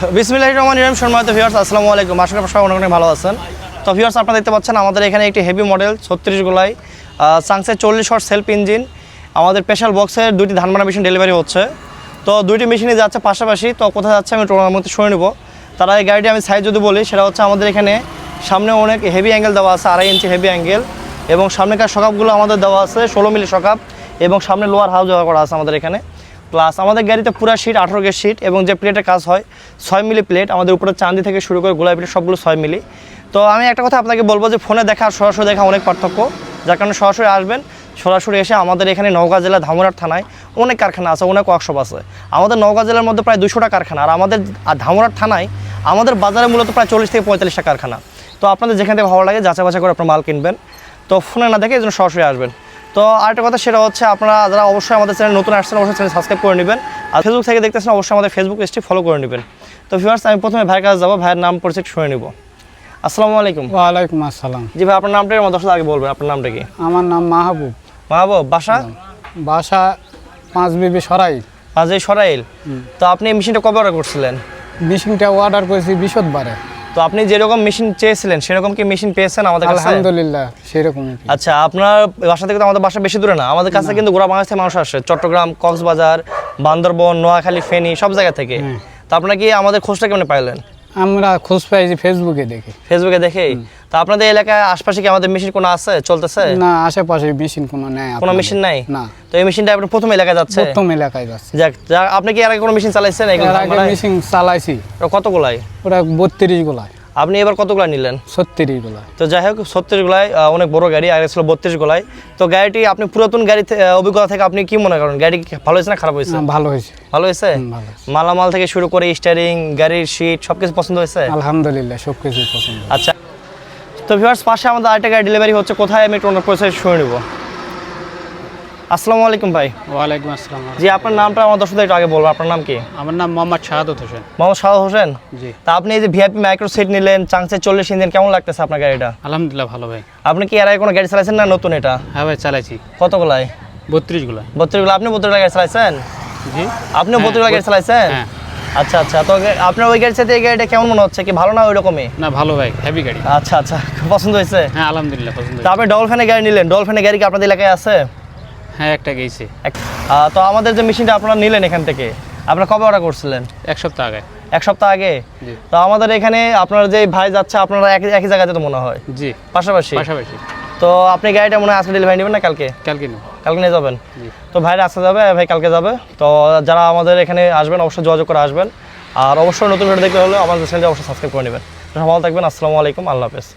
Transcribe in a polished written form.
বিসমিল্লাহির রহমানির রহিম। সম্মানিত ভিউয়ার্স, আসসালামু আলাইকুম। আশা করি সবাই অনেক ভালো আছেন। তো ভিউয়ার্স, আপনারা দেখতে পাচ্ছেন আমাদের এখানে একটি হেভি মডেল 36 গোলাই চাংসের 40 শট সেলফ ইঞ্জিন আমাদের স্পেশাল বক্সের দুইটি ধান বানা মেশিন ডেলিভারি হচ্ছে। তো দুইটি মেশিনে যাচ্ছে পাশাপাশি। তো কোথায় যাচ্ছে আমি টোনার মধ্যে শুনে নেব। তারা এই গাড়িটি আমি সাইজ যদি বলি, সেটা হচ্ছে আমাদের এখানে সামনে অনেক হেভি অ্যাঙ্গেল দেওয়া আছে, 2.5 ইঞ্চি হেভি অ্যাঙ্গেল, এবং সামনেকার সকাপগুলো আমাদের দেওয়া আছে 16 মিলি সকাপ, এবং সামনে লোয়ার হাউস ব্যবহার করা আছে আমাদের এখানে। প্লাস আমাদের গাড়িতে পুরা শিট 18 গেজ শিট, এবং যে প্লেটের কাজ হয় 6 মিলি প্লেট, আমাদের উপরে চাঁদি থেকে শুরু করে গোলাপি প্লেট সবগুলো 6 মিলি। তো আমি একটা কথা আপনাকে বলবো যে ফোনে দেখা আর সরাসরি দেখা অনেক পার্থক্য, যার কারণে সরাসরি আসবেন। সরাসরি এসে আমাদের এখানে নওগাঁ জেলা ধামরাট থানায় অনেক কারখানা আছে, অনেক ওয়ার্কশপ আছে। আমাদের নওগাঁ জেলার মধ্যে প্রায় 200টা কারখানা, আর আমাদের ধামরাট থানায় আমাদের বাজারে মূলত প্রায় 40 থেকে 45টা কারখানা। তো আপনাদের যেখান থেকে ভালো লাগে যাচাই বাছাই করে আপনার মাল কিনবেন। তো ফোনে না দেখে এই জন্য সরাসরি আসবেন। তো আরেকটা কথা, সেটা হচ্ছে আপনারা যারা অবশ্যই আমাদের চ্যানেল নতুন আসছেন, অবশ্যই চ্যানেল সাবস্ক্রাইব করে নেবেন। আর ফেসবুক থেকে দেখতেছেন, অবশ্যই আমাদের ফেসবুক পেজটি ফলো করে নেবেন। তো ভিউয়ার্স, আমি প্রথমে ভাইয়ের কাছে যাবো, ভাইয়ের নাম পরিচয় শুনে নেব। আসসালামু আলাইকুম। ওয়ালাইকুম আসসালাম। জি ভাই, আপনার নামটা আমার দর্শক আগে বলবেন, আপনার নামটা কি? আমার নাম মাহবুব। মাহবুব, বাসা? বাসা 5 বিবি সরাইল। সরাইল। তো আপনি এই মেশিনটা কবে অর্ডার করছিলেন? মেশিনটা অর্ডার করেছি বৃহস্পতিবারে। তো আপনি যেরকম মেশিন চেয়েছিলেন সেরকম কি মেশিন পেয়েছেন আমাদের কাছে? আলহামদুলিল্লাহ সেরকমই। আচ্ছা, আপনার বাসা থেকে তো আমাদের বাসা বেশি দূরে না, আমাদের কাছে কিন্তু গোড়া বাংলাদেশ থেকে মানুষ আসে, চট্টগ্রাম, কক্সবাজার, বান্দরবন, নোয়াখালী, ফেনী সব জায়গা থেকে। তো আপনারা কি আমাদের খোঁজটা কেমন পাইলেন? আমরা খোঁজ পাইছি ফেসবুকে দেখে। ফেসবুকে দেখেই? তো আপনাদের এলাকায় আশপাশে কি আমাদের মেশিন কোনো আছে, চলতেছে? না, আশেপাশে মেশিন কোনো নেই। কোনো মেশিন নাই? না। তো এই মেশিনটা আপনার প্রথম এলাকায় যাচ্ছে? প্রথম এলাকায় যাচ্ছে। যাক, আপনি কি এর আগে কোনো মেশিন চালাইছেন? এর আগে মেশিন চালাইছি। কতগুলাই? ওরা 32 গোলায়। আপনি এবার কতগুলা নিলেন? 36 গোলায়। তো যাই হোক, 36 গোলায় অনেক বড় গাড়ি, আর ছিল 32 গোলায়। তো গাড়িটি আপনি পুরাতন গাড়ি অভিজ্ঞতা থেকে আপনি কি মনে করেন, গাড়ি ভালো হয়েছে না খারাপ হয়েছে? ভালো হয়েছে। ভালো হয়েছে? মালামাল থেকে শুরু করে স্টিয়ারিং, গাড়ির সিট সবকিছু পছন্দ হয়েছে? আলহামদুলিল্লাহ সবকিছু পছন্দ। আচ্ছা, তো ভিউয়ার্স, পাশে আমাদের আরেকটা গাড়ি ডেলিভারি হচ্ছে। কোথায় আমি একটু ওনার পরিচয় শুনে নেব। আসসালামু আলাইকুম ভাই। ওয়ালাইকুম আসসালাম। জি, আপনার নামটা আমার দর্শকদের একটু আগে বলবো, আপনার নাম কি? আমার নাম মোহাম্মদ শাহাদত হোসেন। মোহাম্মদ শাহাদত হোসেন। জি। তা আপনি এই যে ভিআইপি মাইক্রো সিট নিলেন, চাংসের 40 ইঞ্জিন, কেমন লাগতেছে আপনার গাড়িটা? আলহামদুলিল্লাহ ভালো ভাই। আপনি কি এর আগে কোনো গাড়ি চালাইছেন না নতুন এটা? হ্যাঁ ভাই চালাইছি। কতগুলাই? 32 গোলায়। 32 গুলো? আপনি 32 গাড়ি চালাইছেন? জি। আপনিও 32 গাড়ি চালাইছেন? হ্যাঁ। আচ্ছা আচ্ছা। তো আপনার ওই গাড়ির সাথে এই গাড়িটা কেমন মনে হচ্ছে, কি ভালো না ওই রকমই? না ভালো ভাই, হেভি গাড়ি। আচ্ছা আচ্ছা, পছন্দ হয়েছে? হ্যাঁ আলহামদুলিল্লাহ পছন্দ তো হয়েছে। আপনি ডলফিনের গাড়ি নিলেন, ডলফিনের গাড়ি কি আপনাদের এলাকায় আছে? হ্যাঁ একটা গেছে। তো আমাদের যে মেশিনটা আপনারা নিলেন এখান থেকে, আপনারা কবে অর্ডার করছিলেন? 1 সপ্তাহ আগে। 1 সপ্তাহ আগে? জি। তো আমাদের এখানে আপনার যে ভাই যাচ্ছে, আপনারা একই জায়গাতে তো মনে হয়? জি পাশাপাশি? পাশাপাশি। তো আপনি গাড়িটা মনে হয় আজকে ডেলিভারি নেবেন না কালকে? কালকে নেব। কালকে নিয়ে যাবেন? জি। তো ভাইরা আজকে যাবে, ভাই কালকে যাবে। তো যারা আমাদের এখানে আসবেন অবশ্যই যোগাযোগ করে আসবেন, আর অবশ্যই নতুন ভিডিও দেখতে হলে আমাদের চ্যানেলটি অবশ্যই সাবস্ক্রাইব করে নেবেন। ভালো থাকবেন। আসসালামু আলাইকুম, আল্লাহ হাফেজ।